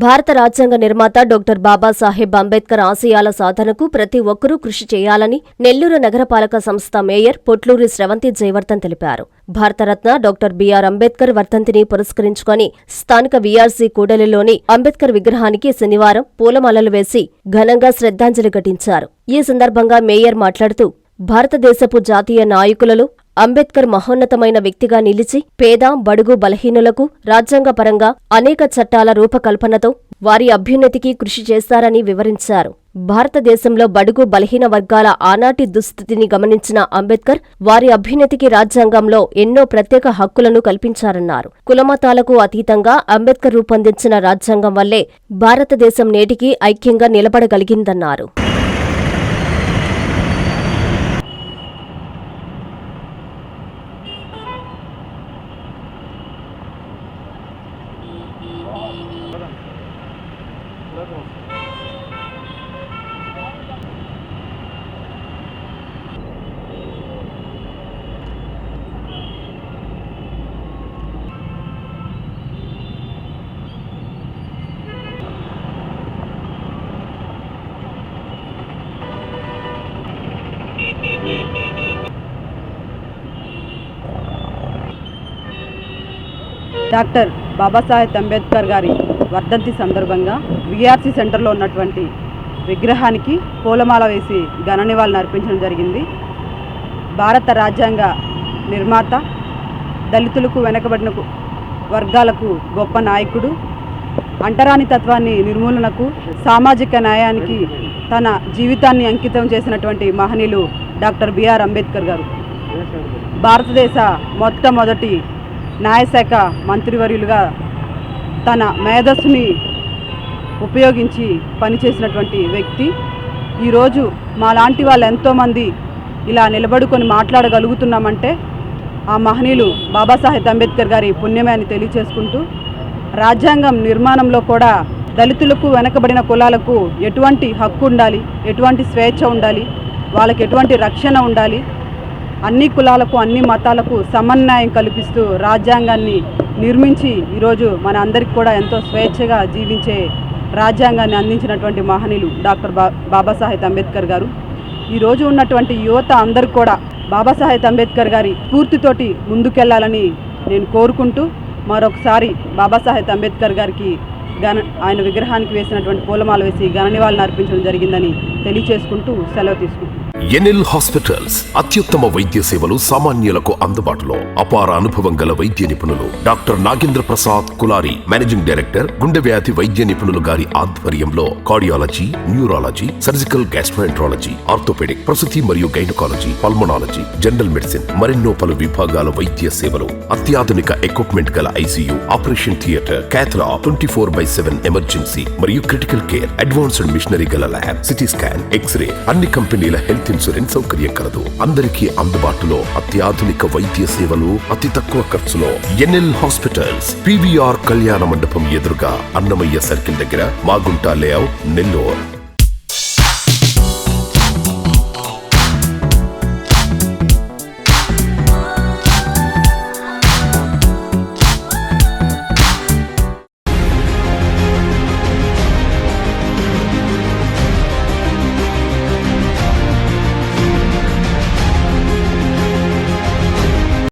భారత రాజ్యాంగ నిర్మాత డాక్టర్ బాబాసాహెబ్ అంబేద్కర్ ఆశయాల సాధనకు ప్రతి ఒక్కరూ కృషి చేయాలని నెల్లూరు నగరపాలక సంస్థ మేయర్ పొట్లూరి స్రవంతి జయవర్ధన్ తెలిపారు. భారతరత్న డాక్టర్ బిఆర్ అంబేద్కర్ వర్ధంతిని పురస్కరించుకొని స్థానిక వీఆర్సీ కూడలిలోని అంబేద్కర్ విగ్రహానికి శనివారం పూలమాలలు వేసి ఘనంగా శ్రద్ధాంజలి ఘటించారు. ఈ సందర్భంగా మేయర్ మాట్లాడుతూ భారతదేశపు జాతీయ నాయకులలో అంబేద్కర్ మహోన్నతమైన వ్యక్తిగా నిలిచి పేద, బడుగు, బలహీనులకు రాజ్యాంగపరంగా అనేక చట్టాల రూపకల్పనతో వారి అభ్యున్నతికి కృషి చేశారని వివరించారు. భారతదేశంలో బడుగు, బలహీన వర్గాల ఆనాటి దుస్థితిని గమనించిన అంబేద్కర్ వారి అభ్యున్నతికి రాజ్యాంగంలో ఎన్నో ప్రత్యేక హక్కులను కల్పించారన్నారు. కులమతాలకు అతీతంగా అంబేద్కర్ రూపొందించిన రాజ్యాంగం వల్లే భారతదేశం నేటికి ఐక్యంగా నిలబడగలిగిందన్నారు. డాక్టర్ బాబాసాహెబ్ అంబేద్కర్ గారి వర్ధంతి సందర్భంగా వీఆర్సీ సెంటర్లో ఉన్నటువంటి విగ్రహానికి పూలమాల వేసి ఘన నివాళులు అర్పించడం జరిగింది. భారత రాజ్యాంగ నిర్మాత, దళితులకు, వెనుకబడిన వర్గాలకు గొప్ప నాయకుడు, అంటరాని తత్వాన్ని నిర్మూలనకు, సామాజిక న్యాయానికి తన జీవితాన్ని అంకితం చేసినటువంటి మహనీయులు డాక్టర్ బిఆర్ అంబేద్కర్ గారు. భారతదేశ మొట్టమొదటి న్యాయశాఖ మంత్రివర్యులుగా తన మేధస్సుని ఉపయోగించి పనిచేసినటువంటి వ్యక్తి. ఈరోజు మాలాంటి వాళ్ళు ఎంతోమంది ఇలా నిలబడుకొని మాట్లాడగలుగుతున్నామంటే ఆ మహనీయులు బాబాసాహెబ్ అంబేద్కర్ గారి పుణ్యమే అని తెలియచేసుకుంటూ, రాజ్యాంగం నిర్మాణంలో కూడా దళితులకు, వెనకబడిన కులాలకు ఎటువంటి హక్కు ఉండాలి, ఎటువంటి స్వేచ్ఛ ఉండాలి, వాళ్ళకి ఎటువంటి రక్షణ ఉండాలి, అన్ని కులాలకు, అన్ని మతాలకు సమన్వయం కల్పిస్తూ రాజ్యాంగాన్ని నిర్మించి ఈరోజు మన అందరికి కూడా ఎంతో స్వేచ్ఛగా జీవించే రాజ్యాంగాన్ని అందించినటువంటి మహనీయులు డాక్టర్ బాబాసాహెబ్ అంబేద్కర్ గారు. ఈరోజు ఉన్నటువంటి యువత అందరూ కూడా బాబాసాహెబ్ అంబేద్కర్ గారి స్ఫూర్తితోటి ముందుకెళ్లాలని నేను కోరుకుంటూ, మరొకసారి బాబాసాహెబ్ అంబేద్కర్ గారికి ఆయన విగ్రహానికి వేసినటువంటి పూలమాల వేసి ఘన నివాళులు అర్పించడం జరిగిందని తెలియచేసుకుంటూ సెలవు తీసుకుంటున్నాను. ఎన్ఎల్ హాస్పిటల్స్ అత్యుత్తమ వైద్య సేవలు సామాన్యులకు అందుబాటులో. అపార అనుభవం గల వైద్య నిపుణులు doctor Nagendra Prasad Kulari, managing director, గుండె వ్యాధి వైద్య నిపుణులు గారి ఆధ్వర్యంలో cardiology, neurology, surgical gastroenterology, orthopaedic, ప్రసూతి మరియు గైనకాలజీ, పల్మనాలజీ, జనరల్ మెడిసిన్, మరెన్నో పలు విభాగాల వైద్య సేవలు. అత్యాధునిక ఎక్విప్మెంట్ గల ఐసీయూ, ఆపరేషన్ థియేటర్, క్యాథ్లా, 24/7 ఎమర్జెన్సీ మరియు క్రిటికల్ కేర్, అడ్వాన్స్డ్ మిషనరీ గల ల్యాబ్, సిటీ స్కాన్, ఎక్స్రే, అన్ని కంపెనీల హెల్త్ ఇన్సూరెన్స్ సౌకర్యం కలదు. అందరికీ అందుబాటులో అత్యాధునిక వైద్య సేవలు అతి తక్కువ ఖర్చులో. ఎన్ఎల్ హాస్పిటల్స్, పివిఆర్ కళ్యాణ మండపం ఎదురుగా, అన్నమయ్య సర్కిల్ దగ్గర, మాగుంట లేఅవుట్, నెల్లూరు.